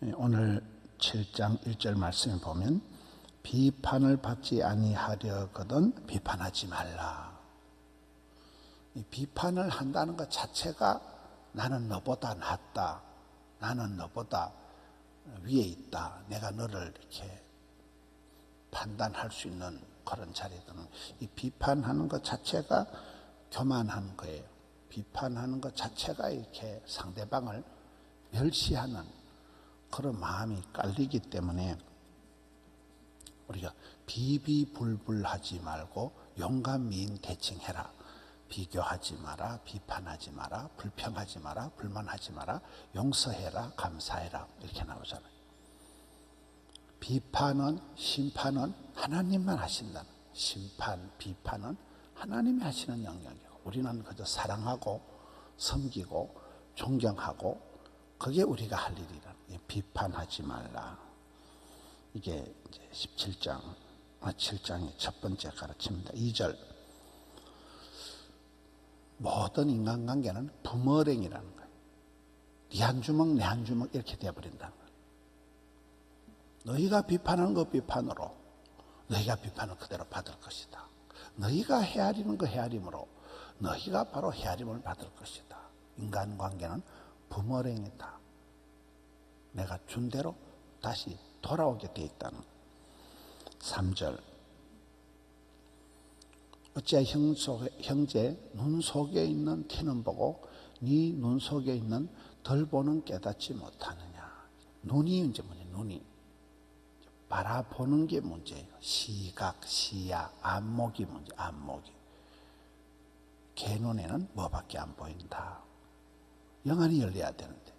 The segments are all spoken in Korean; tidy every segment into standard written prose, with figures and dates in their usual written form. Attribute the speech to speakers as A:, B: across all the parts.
A: 오늘 7장 1절 말씀에 보면 비판을 받지 아니하려거든 비판하지 말라. 이 비판을 한다는 것 자체가 나는 너보다 낫다, 나는 너보다 위에 있다, 내가 너를 이렇게 판단할 수 있는 그런 자리들은 이 비판하는 것 자체가 교만한 거예요. 비판하는 것 자체가 이렇게 상대방을 멸시하는 그런 마음이 깔리기 때문에 우리가 비비불불하지 말고 용감미인 대칭해라. 비교하지 마라, 비판하지 마라, 불평하지 마라, 불만하지 마라, 용서해라, 감사해라 이렇게 나오잖아요. 비판은 심판은 하나님만 하신다는, 심판, 비판은 하나님이 하시는 영역이고 우리는 그저 사랑하고 섬기고 존경하고 그게 우리가 할 일이라는 거예요. 비판하지 말라. 이게 이제 7장의 첫 번째 가르침입니다. 2절. 모든 인간관계는 부머랭이라는 거예요. 네 한 주먹 내 한 주먹 이렇게 되어버린다는 거예요. 너희가 비판하는 거 비판으로 너희가 비판을 그대로 받을 것이다. 너희가 헤아리는 거 헤아림으로 너희가 바로 헤아림을 받을 것이다. 인간관계는 부머랭이다. 내가 준 대로 다시 돌아오게 돼 있다는 거예요. 3절. 어찌하여 형제 눈 속에 있는 티는 보고 네 눈 속에 있는 덜 보는 깨닫지 못하느냐. 눈이 이제 뭐냐, 눈이 바라보는 게 문제예요. 시각, 시야, 안목이 문제. 안목이 개 눈에는 뭐밖에 안 보인다. 영안이 열려야 되는데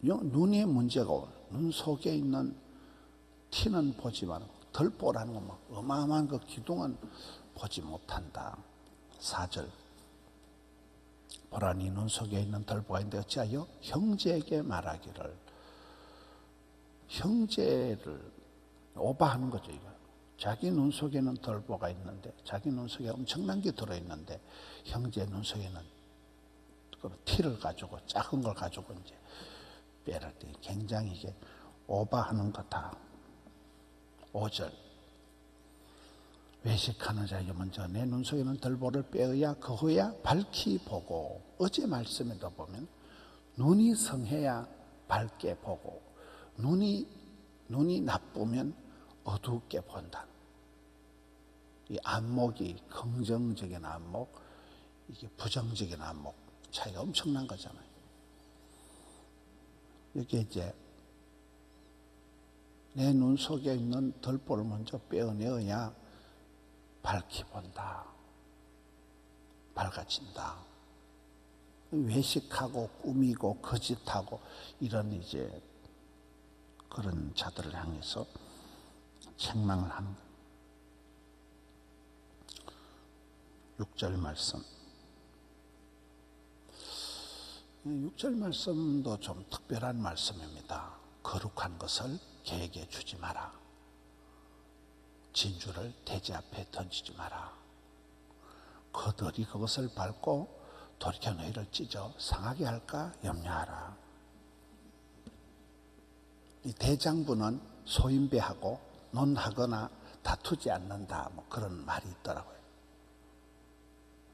A: 눈이 문제가 오늘 눈 속에 있는 티는 보지만 덜 보라는 건 막 어마어마한 그 기둥은 보지 못한다. 4절. 보라 네 눈 속에 있는 덜 보가 있는데 어찌하여 형제에게 말하기를. 형제를 오버하는 거죠. 이거. 자기 눈 속에는 덜 보가 있는데 자기 눈 속에 엄청난 게 들어있는데 형제 눈 속에는 그 티를 가지고 작은 걸 가지고 이제 빼랄 때 굉장히 이게 오버하는 거다. 5절. 외식하는 자에게 먼저 내 눈 속에는 덜보를 빼어야 그 후에야 밝히 보고. 어제 말씀에도 보면 눈이 성해야 밝게 보고 눈이 나쁘면 어둡게 본다. 이 안목이 긍정적인 안목, 이게 부정적인 안목 차이가 엄청난 거잖아요. 이게 이제 내 눈 속에 있는 덜보를 먼저 빼어내어야 밝히 본다. 밝아진다. 외식하고 꾸미고 거짓하고 이런 이제 그런 자들을 향해서 책망을 하는 거예요. 6절 말씀. 6절 말씀도 좀 특별한 말씀입니다. 거룩한 것을 개에게 주지 마라. 진주를 돼지 앞에 던지지 마라. 그들이 그것을 밟고 돌이켜 너희를 찢어 상하게 할까 염려하라. 이 대장부는 소인배하고 논하거나 다투지 않는다, 뭐 그런 말이 있더라고요.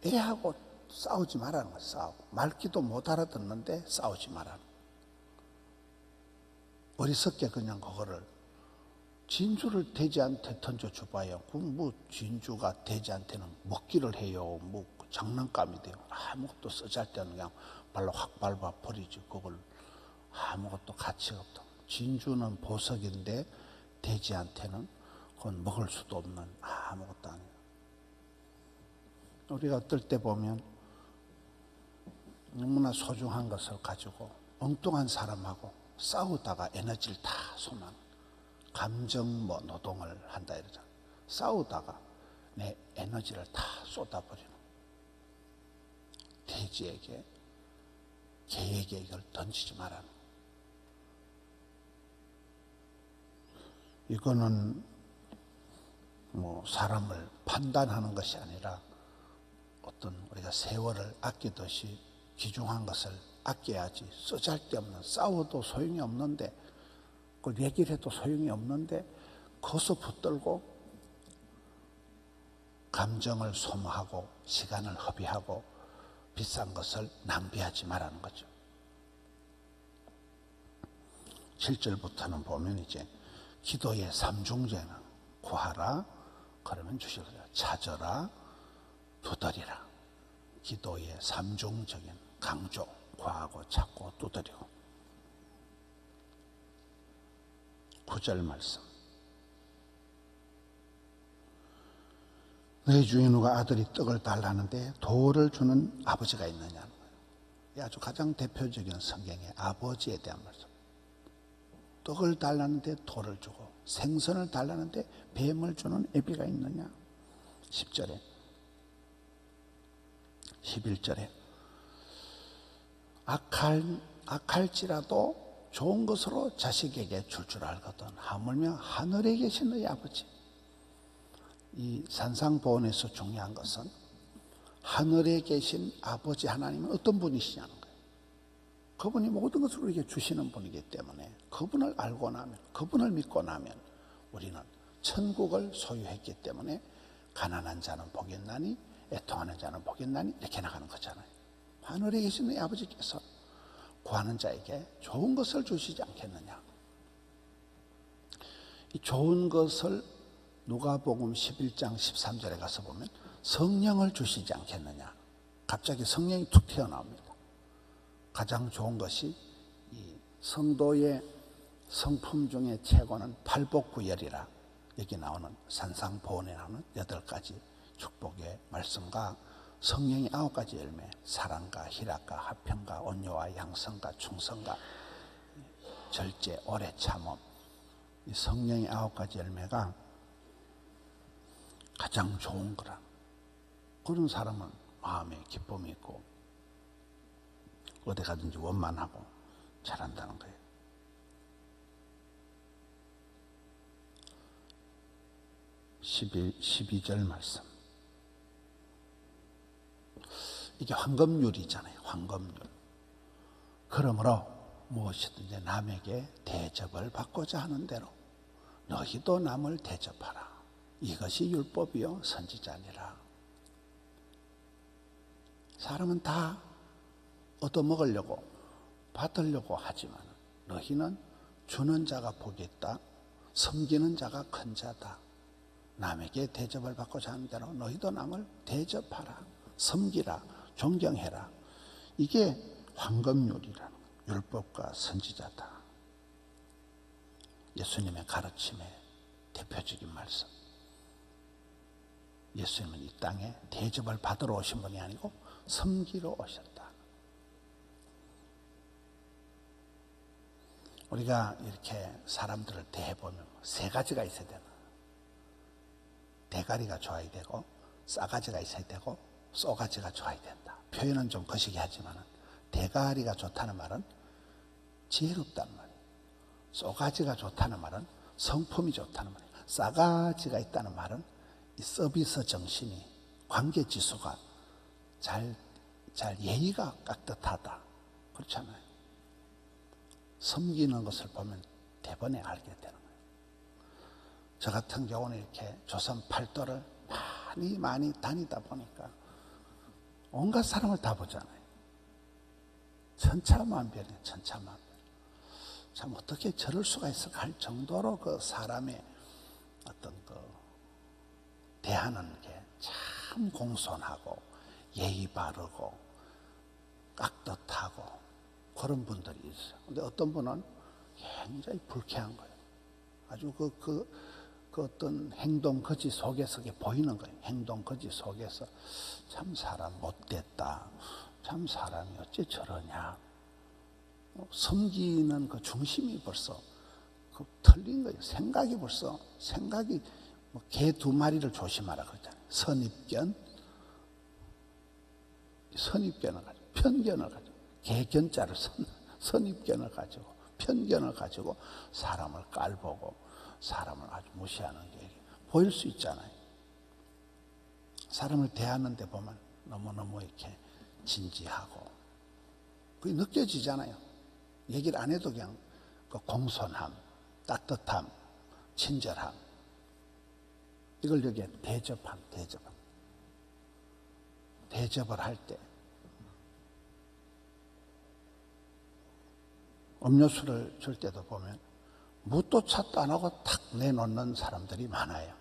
A: 애하고 싸우지 말라는 거예요. 싸우고 말귀도 못 알아듣는데 싸우지 말라는 거예요. 어리석게 그냥 그거를 진주를 돼지한테 던져줘봐요. 그럼 뭐 진주가 돼지한테는 먹기를 해요. 뭐 장난감이 돼요. 아무것도 쓰잘데없는 그냥 발로 확 밟아 버리지. 그걸 아무것도 가치가 없다. 진주는 보석인데 돼지한테는 그건 먹을 수도 없는 아무것도 아니에요. 우리가 어떨 때 보면 너무나 소중한 것을 가지고 엉뚱한 사람하고 싸우다가 에너지를 다 쏟는 감정 노동을 한다 이러잖아. 싸우다가 내 에너지를 다 쏟아버리는 돼지에게, 개에게 이걸 던지지 말라는. 이거는 뭐 사람을 판단하는 것이 아니라 어떤 우리가 세월을 아끼듯이 귀중한 것을 아껴야지. 쓰잘데없는, 싸워도 소용이 없는데, 그걸 얘기를 해도 소용이 없는데 거기서 붙들고 감정을 소모하고 시간을 허비하고 비싼 것을 낭비하지 말라는 거죠. 7절부터는 보면 이제 기도의 삼중제는 구하라, 그러면 주실 거다. 찾아라, 두드리라. 기도의 삼중적인 강조, 구하고 찾고 두드리고. 9절 말씀. 너희 중에 누가 아들이 떡을 달라는데 돌을 주는 아버지가 있느냐는 거예요. 이 아주 가장 대표적인 성경의 아버지에 대한 말씀. 떡을 달라는데 돌을 주고 생선을 달라는데 뱀을 주는 애비가 있느냐. 10절에 11절에 악할지라도 좋은 것으로 자식에게 줄 알거든. 하물며 하늘에 계신 너희 아버지. 이 산상보훈에서 중요한 것은 하늘에 계신 아버지 하나님은 어떤 분이시냐는 거예요. 그분이 모든 것을 우리에게 주시는 분이기 때문에 그분을 알고 나면, 그분을 믿고 나면 우리는 천국을 소유했기 때문에 가난한 자는 복이 있나니 애통하는 자는 복이 있나니 이렇게 나가는 거잖아요. 하늘에 계신 너희 아버지께서 구하는 자에게 좋은 것을 주시지 않겠느냐. 이 좋은 것을 누가복음 11장 13절에 가서 보면 성령을 주시지 않겠느냐. 갑자기 성령이 툭 튀어나옵니다. 가장 좋은 것이 이 성도의 성품 중에 최고는 팔복구열이라, 여기 나오는 산상보훈에 나오는 8가지 축복의 말씀과 성령의 9가지 열매, 사랑과 희락과 화평과 온유와 양성과 충성과 절제, 오래 참음, 이 성령의 9가지 열매가 가장 좋은 거라. 그런 사람은 마음에 기쁨이 있고 어디 가든지 원만하고 잘한다는 거예요. 12절 말씀. 이게 황금률이잖아요. 황금률. 그러므로 무엇이든지 남에게 대접을 받고자 하는 대로 너희도 남을 대접하라. 이것이 율법이요 선지자니라. 사람은 다 얻어먹으려고 받으려고 하지만 너희는 주는 자가 복이 있다. 섬기는 자가 큰 자다. 남에게 대접을 받고자 하는 대로 너희도 남을 대접하라. 섬기라. 존경해라. 이게 황금률이라는 거예요. 율법과 선지자다. 예수님의 가르침의 대표적인 말씀. 예수님은 이 땅에 대접을 받으러 오신 분이 아니고 섬기러 오셨다. 우리가 이렇게 사람들을 대해보면 3가지가 있어야 되나. 대가리가 좋아야 되고, 싸가지가 있어야 되고, 쏘가지가 좋아야 된다. 표현은 좀 거시기 하지만 대가리가 좋다는 말은 지혜롭다는 말이에요. 쏘가지가 좋다는 말은 성품이 좋다는 말이에요. 싸가지가 있다는 말은 이 서비스 정신이, 관계 지수가 잘 예의가 깍듯하다. 그렇잖아요. 섬기는 것을 보면 대번에 알게 되는 거예요. 저 같은 경우는 이렇게 조선 팔도를 많이 다니다 보니까 온갖 사람을 다 보잖아요. 천차만별이에요. 천차만별. 참 어떻게 저럴 수가 있을까 할 정도로 그 사람의 어떤 그 대하는 게 참 공손하고 예의 바르고 깍듯하고 그런 분들이 있어요. 근데 어떤 분은 굉장히 불쾌한 거예요. 아주 그 어떤 행동 거지 속에서 보이는 거예요. 행동 거지 속에서 참 사람 못됐다. 참 사람이 어째 저러냐. 섬기는 그 중심이 벌써 틀린 거예요. 생각이 뭐 개 2마리를 조심하라 그러잖아요. 선입견을 가지고, 편견을 가지고, 개견자를 선입견을 가지고, 편견을 가지고 사람을 깔보고 사람을 아주 무시하는 게 보일 수 있잖아요. 사람을 대하는 데 보면 너무너무 이렇게 진지하고 그게 느껴지잖아요. 얘기를 안 해도 그냥 그 공손함, 따뜻함, 친절함, 이걸 여기에 대접을 할 때 음료수를 줄 때도 보면 묻도 찾도 안 하고 탁 내놓는 사람들이 많아요.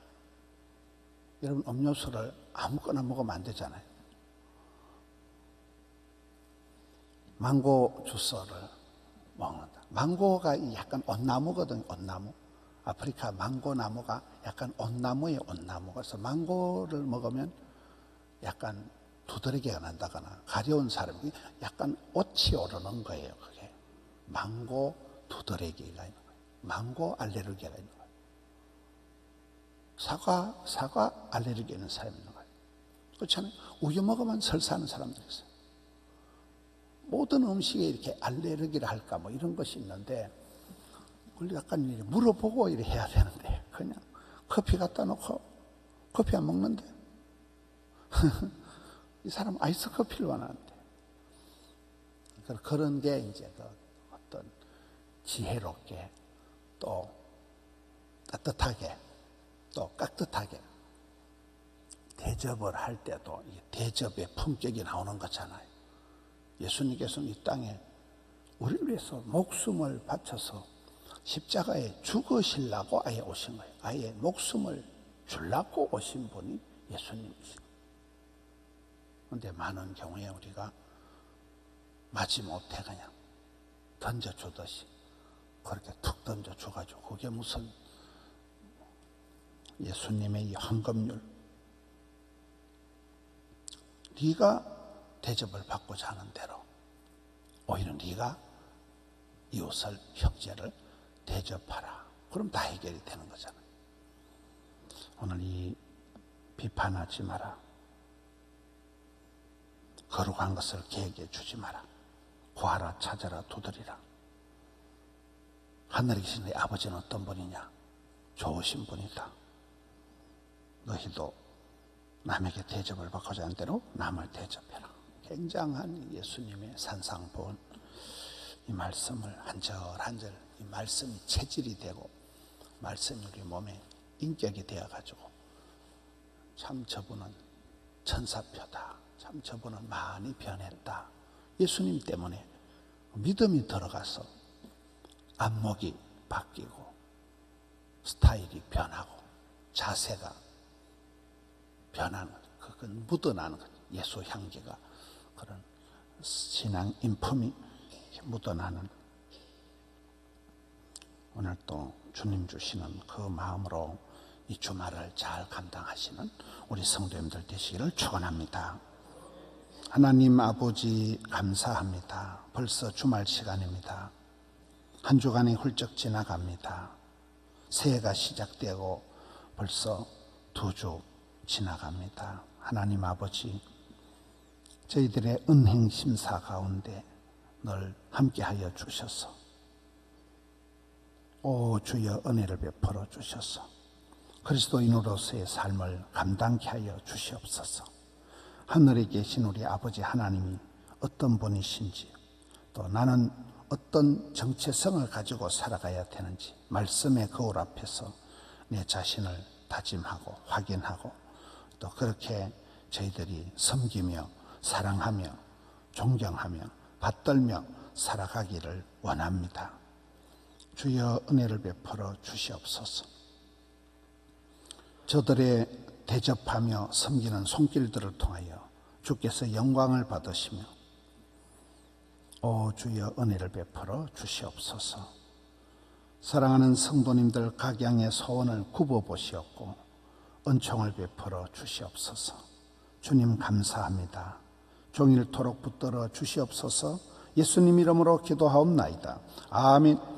A: 여러분, 음료수를 아무거나 먹으면 안 되잖아요. 망고 주스를 먹는다. 망고가 약간 온나무거든요. 온나무. 아프리카 망고 나무가 약간 온나무예요. 온나무. 그래서 망고를 먹으면 약간 두드러기가 난다거나 가려운 사람이 약간 옷이 오르는 거예요. 그게 망고 두드러기가 있는 거예요. 망고 알레르기가 있는 거예요. 사과 알레르기 있는 사람이 있는 거예요. 그렇잖아요. 우유 먹으면 설사하는 사람들이 있어요. 모든 음식에 이렇게 알레르기를 할까 뭐 이런 것이 있는데, 그걸 약간 물어보고 이렇게 해야 되는데, 그냥 커피 갖다 놓고 커피 안 먹는데 이 사람 아이스 커피를 원하는데, 그런 게 이제 그 어떤 지혜롭게 또 따뜻하게 또 깍듯하게 대접을 할 때도 이 대접의 품격이 나오는 거잖아요. 예수님께서는 이 땅에 우리를 위해서 목숨을 바쳐서 십자가에 죽으시려고 아예 오신 거예요. 아예 목숨을 주려고 오신 분이 예수님이시죠. 그런데 많은 경우에 우리가 마지못해 그냥 던져주듯이 그렇게 툭 던져줘가지고, 그게 무슨 예수님의 이 황금률, 네가 대접을 받고자 하는 대로 오히려 네가 이웃을, 형제를 대접하라. 그럼 다 해결이 되는 거잖아요. 오늘 이 비판하지 마라, 거룩한 것을 계획해 주지 마라, 구하라, 찾아라, 두드리라. 하늘에 계신 네 아버지는 어떤 분이냐? 좋으신 분이다. 너희도 남에게 대접을 받고자 하는 대로 남을 대접해라. 굉장한 예수님의 산상본, 이 말씀을 한절 이 말씀이 체질이 되고 말씀이 우리 몸에 인격이 되어가지고, 참 저분은 천사표다, 참 저분은 많이 변했다. 예수님 때문에 믿음이 들어가서 안목이 바뀌고 스타일이 변하고 자세가 변하는, 그건 묻어나는 거죠. 예수 향기가, 그런 신앙 인품이 묻어나는, 오늘 또 주님 주시는 그 마음으로 이 주말을 잘 감당하시는 우리 성도님들 되시기를 축원합니다. 하나님 아버지, 감사합니다. 벌써 주말 시간입니다. 한 주간이 훌쩍 지나갑니다. 새해가 시작되고 벌써 2주 지나갑니다. 하나님 아버지, 저희들의 은행 심사 가운데 늘 함께하여 주셔서, 오 주여 은혜를 베풀어 주셔서 그리스도인으로서의 삶을 감당케 하여 주시옵소서. 하늘에 계신 우리 아버지 하나님이 어떤 분이신지, 또 나는 어떤 정체성을 가지고 살아가야 되는지 말씀의 거울 앞에서 내 자신을 다짐하고 확인하고, 또 그렇게 저희들이 섬기며 사랑하며 존경하며 받들며 살아가기를 원합니다. 주여 은혜를 베풀어 주시옵소서. 저들의 대접하며 섬기는 손길들을 통하여 주께서 영광을 받으시며, 오 주여 은혜를 베풀어 주시옵소서. 사랑하는 성도님들 각양의 소원을 굽어보시옵고 은총을 베풀어 주시옵소서. 주님 감사합니다. 종일토록 붙들어 주시옵소서. 예수님 이름으로 기도하옵나이다. 아멘.